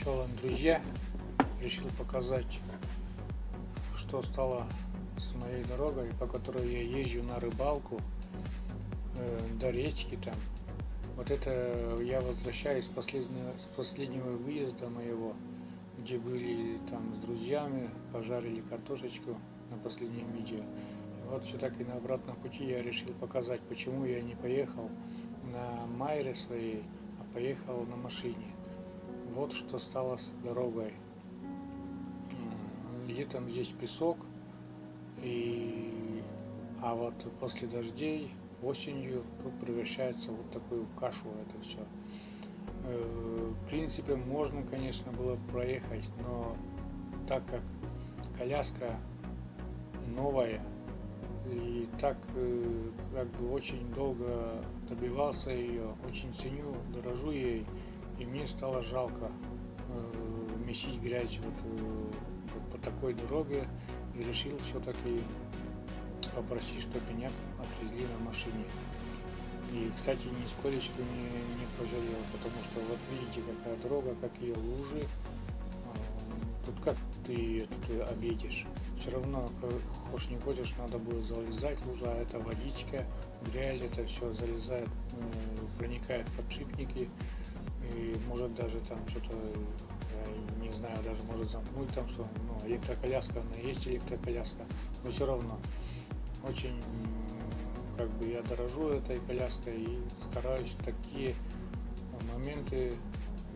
Пчелам друзья, решил показать, что стало с моей дорогой, по которой я езжу на рыбалку до речки там. Вот это я возвращаюсь с последнего выезда моего, где были там с друзьями, пожарили картошечку на последнем видео. И вот все-таки на обратном пути я решил показать, почему я не поехал на Майре своей, а поехал на машине. Вот что стало с дорогой. Летом здесь песок, а вот после дождей осенью тут превращается вот такую кашу это все. В принципе, можно, конечно, было проехать, но так как коляска новая, и так как бы очень долго добивался ее, очень ценю, дорожу ей, и мне стало жалко месить грязь вот по такой дороге, и решил все-таки попросить, чтобы меня отвезли на машине. И, кстати, нисколечко не пожалел, потому что вот видите, какая дорога, какие лужи. Тут как ты тут объедешь? Все равно, хочешь не хочешь, надо будет залезать лужа, а это водичка, грязь, это все залезает, проникает в подшипники, и может даже там что-то, я не знаю, даже может замкнуть там, что, электроколяска, она есть электроколяска, но все равно очень, как бы я дорожу этой коляской и стараюсь в такие моменты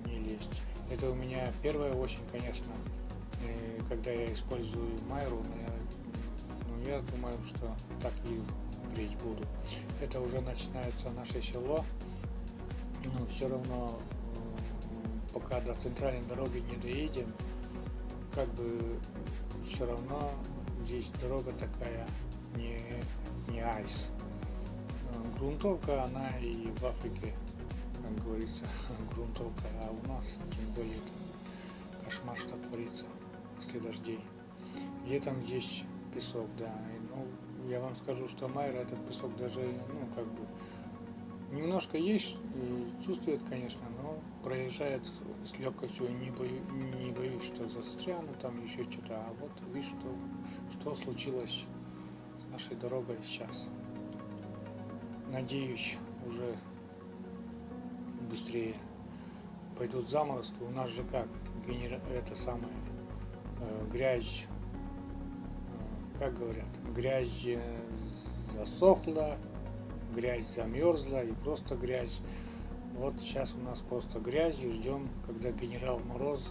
не лезть. Это у меня первая осень, конечно, когда я использую Майру, но я думаю, что так и впредь буду. Это уже начинается наше село, но все равно, пока до центральной дороги не доедем, как бы все равно здесь дорога такая не айс. Грунтовка, она и в Африке, как говорится, грунтовка, а у нас тем более кошмар, что творится после дождей. Летом здесь песок, да. Я вам скажу, что Майра этот песок даже, как бы немножко есть, чувствует, конечно, но проезжает с легкостью, не боюсь, что застряну там еще что-то. А вот видишь, что случилось с нашей дорогой сейчас. Надеюсь, уже быстрее пойдут заморозки. У нас же как, это самое, грязь, как говорят, грязь засохла, грязь замерзла и просто грязь. Вот сейчас у нас просто грязь, и ждем, когда генерал Мороз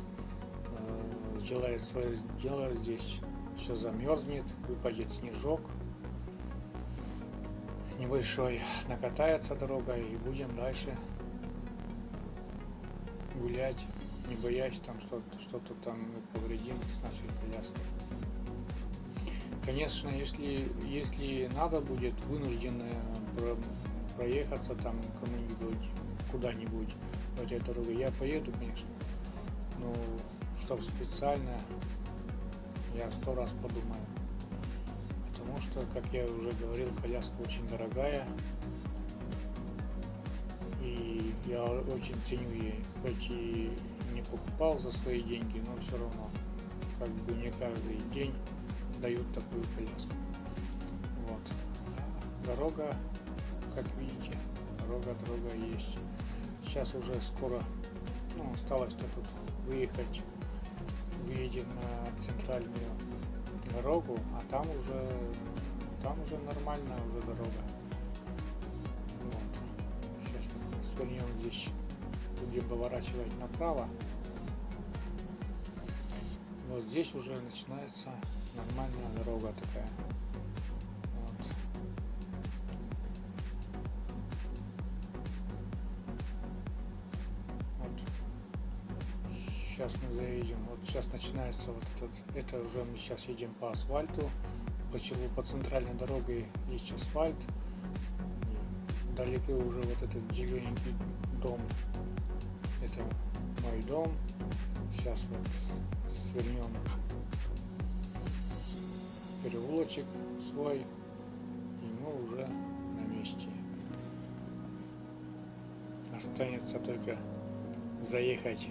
сделает свое дело, здесь все замерзнет, выпадет снежок небольшой, накатается дорога, и будем дальше гулять, не боясь там что-то там повредим с нашей коляской. Конечно, если надо будет вынужденно проехаться там кому-нибудь, куда-нибудь по этой дороге, я поеду, конечно, но чтоб специально, я 100 раз подумаю. Потому что, как я уже говорил, коляска очень дорогая, и я очень ценю ей, хоть и не покупал за свои деньги, но все равно, как бы не каждый день дают такую коляску. Вот. Дорога, как видите, дорога есть. Сейчас уже скоро, осталось-то тут выедем на центральную дорогу, а там уже нормальная уже дорога. Вот. Сейчас мы свернем здесь, будем поворачивать направо. Вот здесь уже начинается нормальная дорога такая. Вот. Сейчас мы заедем, вот сейчас начинается это уже мы сейчас едем по асфальту, по центральной дороге есть асфальт, далеко уже вот этот зелененький дом, это мой дом. Сейчас вот свернем переулочек свой, и мы уже на месте. Останется только заехать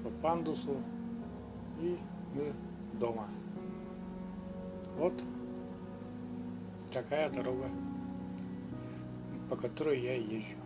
по пандусу, и мы дома. Вот такая дорога, по которой я езжу.